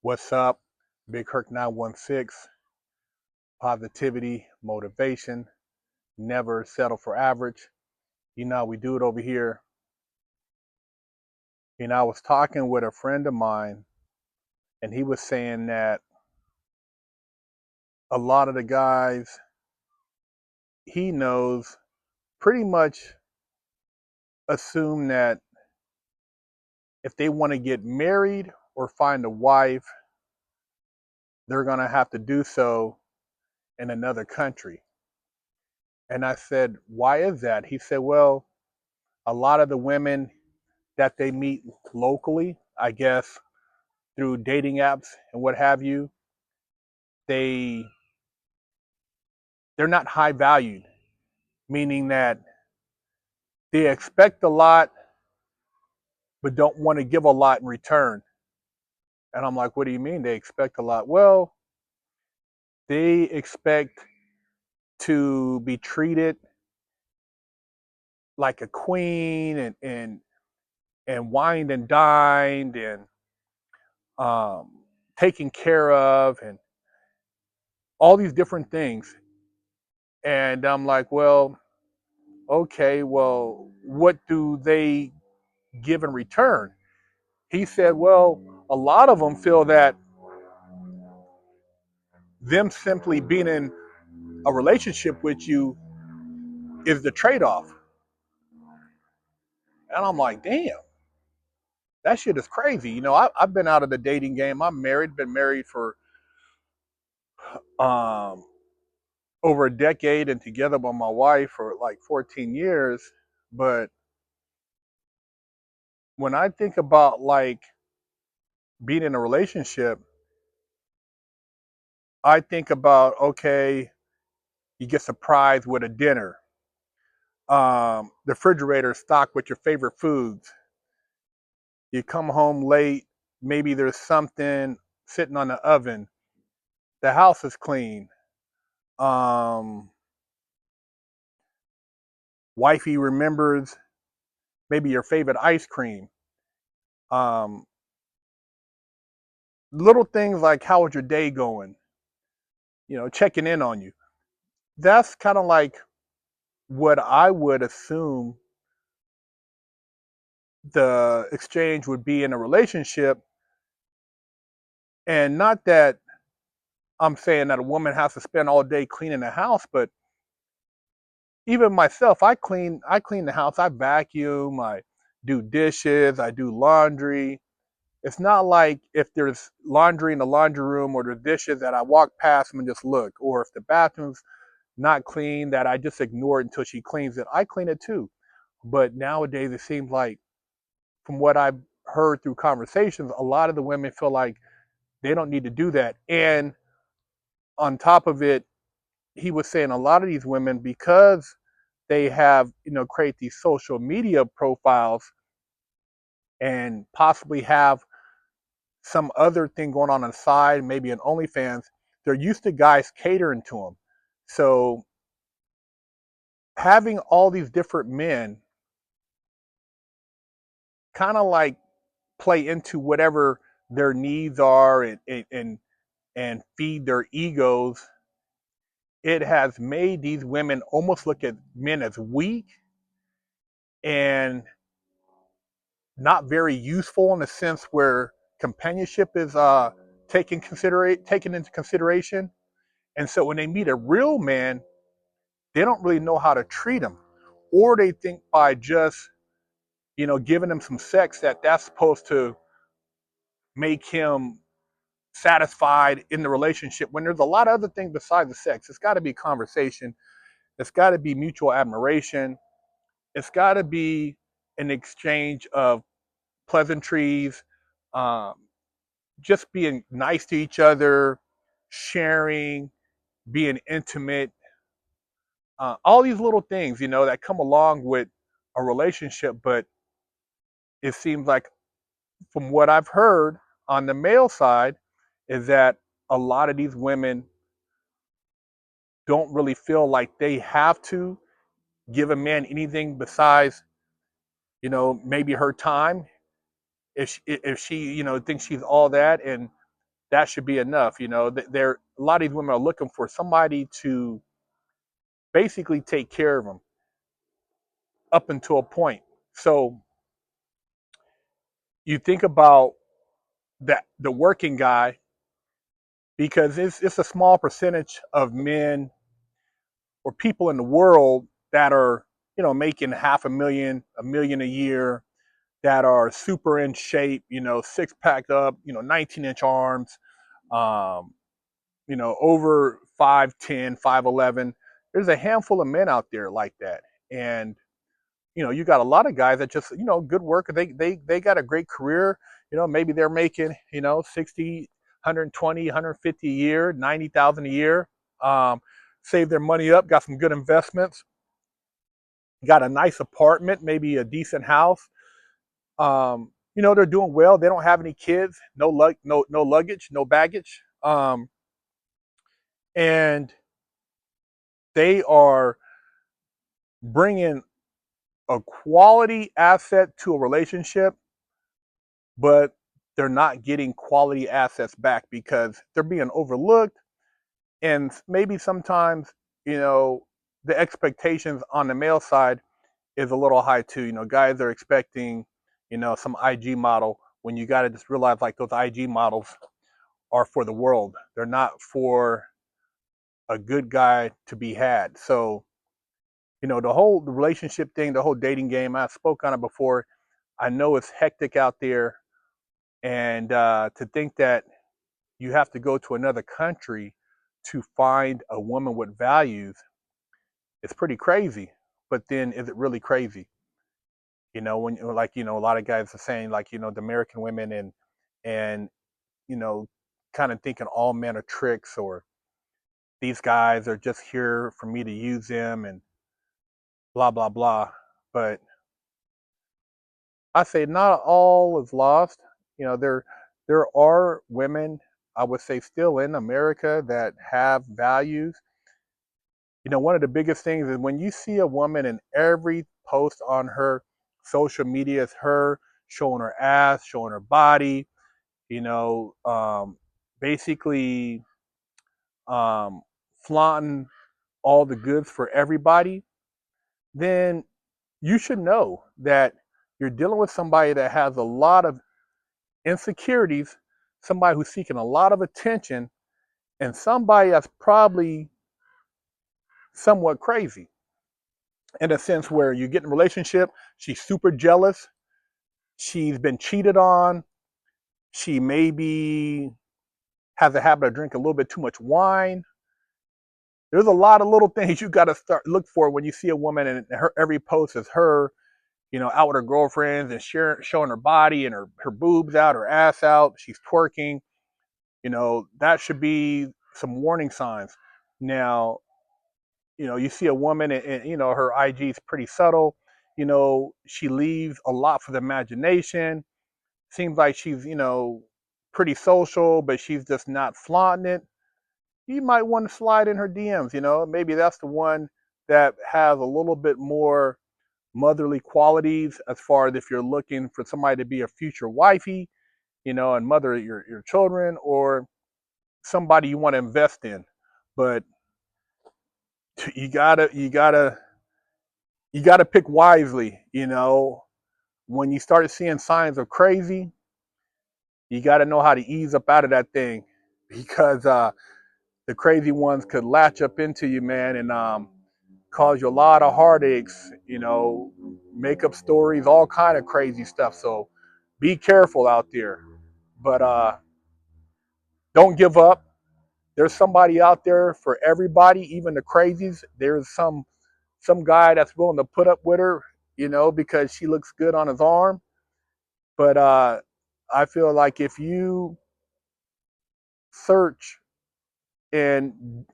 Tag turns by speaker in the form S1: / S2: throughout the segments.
S1: What's up? BigHerc916, positivity, motivation, never settle for average. You know how we do it over here. I was talking with a friend of mine, and he was saying that a lot of the guys he knows pretty much assume that if they want to get married or find a wife, they're going to have to do so in another country. And I said, why is that? He said, well, a lot of the women that they meet locally, I guess, through dating apps and what have you, they they're not high valued, meaning that they expect a lot but don't want to give a lot in return. And I'm like, what do you mean they expect a lot? Well, they expect to be treated like a queen and wined and dined and um, taken care of and all these different things. And I'm like, well, okay, well, what do they give in return? He said, well, a lot of them feel that them simply being in a relationship with you is the trade-off. And I'm like, damn, that shit is crazy. I've been out of the dating game. I'm married, been married for um, over a decade and together with my wife for like 14 years. But when I think about like being in a relationship, I think about, okay, you get surprised with a dinner. The refrigerator is stocked with your favorite foods. You come home late, maybe there's something sitting on the oven. The house is clean. Um, Wifey remembers maybe your favorite ice cream. Um, Little things like how was your day going? Checking in on you. That's kind of like what I would assume the exchange would be in a relationship. And not that I'm saying that a woman has to spend all day cleaning the house, but even myself, I clean the house, I vacuum, I do dishes, I do laundry. It's not like if there's laundry in the laundry room or there's dishes that I walk past them and just look, or if the bathroom's not clean that I just ignore it until she cleans it. I clean it too. But nowadays it seems like, from what I've heard through conversations, a lot of the women feel like they don't need to do that. And on top of it, he was saying a lot of these women, because they have, create these social media profiles and possibly have some other thing going on the side, maybe an OnlyFans, they're used to guys catering to them. So having all these different men kind of like play into whatever their needs are and feed their egos, it has made these women almost look at men as weak and not very useful, in a sense where companionship is taken into consideration. And so when they meet a real man, they don't really know how to treat him, or they think by just giving him some sex that's supposed to make him satisfied in the relationship, when there's a lot of other things besides the sex. It's got to be conversation. It's got to be mutual admiration. It's got to be an exchange of pleasantries, um, just being nice to each other, sharing, being intimate, all these little things, that come along with a relationship. But it seems like, from what I've heard on the male side, is that a lot of these women don't really feel like they have to give a man anything besides, maybe her time. If she thinks she's all that, and that should be enough. There a lot of these women are looking for somebody to basically take care of them up until a point. So you think about that the working guy, because it's a small percentage of men or people in the world that are making half a million a year, that are super in shape, six packed up, 19-inch arms, um, over 5'10", 5'11". There's a handful of men out there like that. And you got a lot of guys that just, good worker. They got a great career. Maybe they're making, 60, 120, 150 a year, 90,000 a year. Um, Save their money up, got some good investments, got a nice apartment, maybe a decent house. They're doing well. They don't have any kids, no luggage, no baggage. And they are bringing a quality asset to a relationship, but they're not getting quality assets back because they're being overlooked. And maybe sometimes, the expectations on the male side is a little high too. Guys are expecting, some IG model, when you got to just realize like those IG models are for the world. They're not for a good guy to be had. So, the relationship thing, the whole dating game, I spoke on it before. I know it's hectic out there. And to think that you have to go to another country to find a woman with values, it's pretty crazy. But then is it really crazy? When like, a lot of guys are saying like, the American women and, you know, kind of thinking all men are tricks, or these guys are just here for me to use them and blah, blah, blah. But I say not all is lost. There are women, I would say, still in America that have values. One of the biggest things is when you see a woman and every post on her social media is her showing her ass, showing her body, you know, um, basically um, flaunting all the goods for everybody, then you should know that you're dealing with somebody that has a lot of insecurities, somebody who's seeking a lot of attention, and somebody that's probably somewhat crazy, in a sense where you get in a relationship, she's super jealous, she's been cheated on, she maybe has a habit of drinking a little bit too much wine. There's a lot of little things you got to start look for when you see a woman and her every post is her, out with her girlfriends and showing her body and her boobs out, her ass out, she's twerking. That should be some warning signs. Now, you see a woman and her IG is pretty subtle. She leaves a lot for the imagination. Seems like she's, pretty social, but she's just not flaunting it. You might want to slide in her DMs. Maybe that's the one that has a little bit more motherly qualities, as far as if you're looking for somebody to be a future wifey, and mother your children, or somebody you want to invest in. But you gotta pick wisely. When you start seeing signs of crazy, you gotta know how to ease up out of that thing, because the crazy ones could latch up into you, man, and cause you a lot of heartaches. Make up stories, all kind of crazy stuff. So be careful out there. But don't give up. There's somebody out there for everybody, even the crazies. There's some guy that's willing to put up with her, because she looks good on his arm. But I feel like if you search and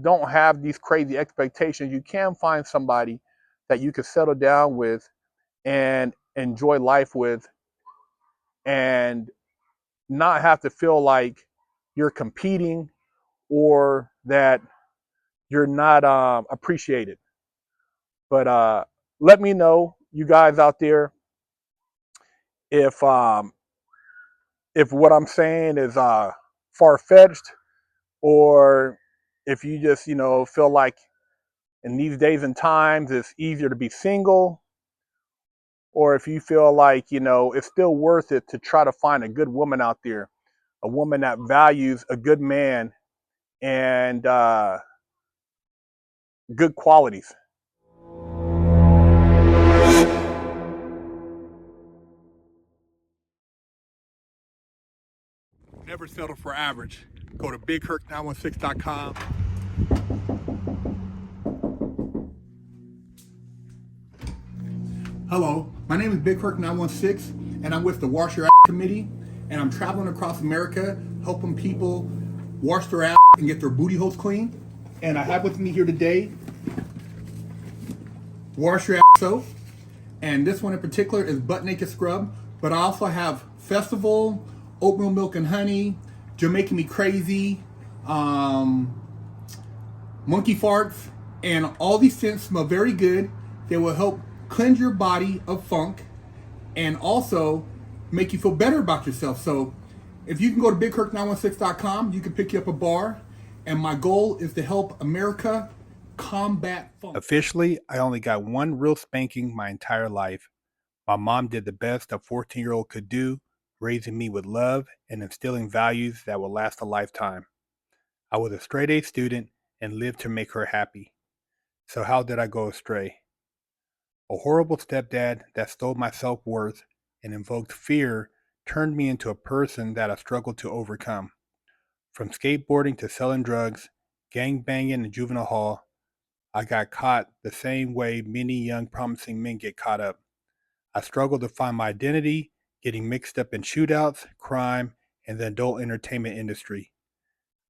S1: don't have these crazy expectations, you can find somebody that you can settle down with and enjoy life with, and not have to feel like you're competing, or that you're not appreciated. But let me know, you guys out there, if what I'm saying is far-fetched, or if you just, feel like in these days and times it's easier to be single, or if you feel like, it's still worth it to try to find a good woman out there, a woman that values a good man and good qualities. Never settle for average. Go to BigHerc916.com. Hello, my name is BigHerc916, and I'm with the Wash Your Ass Committee, and I'm traveling across America helping people wash their ass and get their booty holes clean. And I have with me here today Wash Your Ass Soap, and this one in particular is Butt Naked Scrub, but I also have Festival, Oatmeal Milk and Honey, Jamaican Me Crazy, Monkey Farts, and all these scents smell very good. They will help cleanse your body of funk and also make you feel better about yourself. So if you can go to BigHerc916.com, you can pick you up a bar, and my goal is to help America combat funk. Officially, I only got one real spanking my entire life. My mom did the best a 14-year-old could do, raising me with love and instilling values that will last a lifetime. I was a straight A student and lived to make her happy. So how did I go astray? A horrible stepdad that stole my self-worth and invoked fear turned me into a person that I struggled to overcome. From skateboarding to selling drugs, gang banging in juvenile hall, I got caught the same way many young promising men get caught up. I struggled to find my identity, getting mixed up in shootouts, crime, and the adult entertainment industry.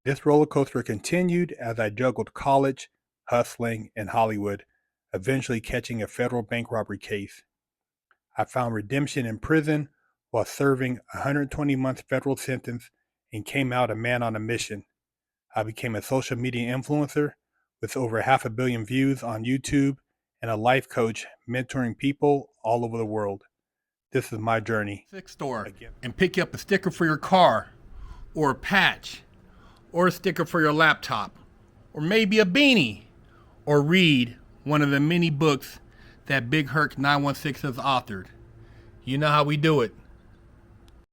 S1: This roller coaster continued as I juggled college, hustling, and Hollywood, eventually catching a federal bank robbery case. I found redemption in prison while serving a 120-month federal sentence and came out a man on a mission. I became a social media influencer with over 500 million views on YouTube and a life coach mentoring people all over the world. This is my journey. Store and pick you up a sticker for your car, or a patch, or a sticker for your laptop, or maybe a beanie, or read one of the many books that Big Herc 916 has authored. You know how we do it.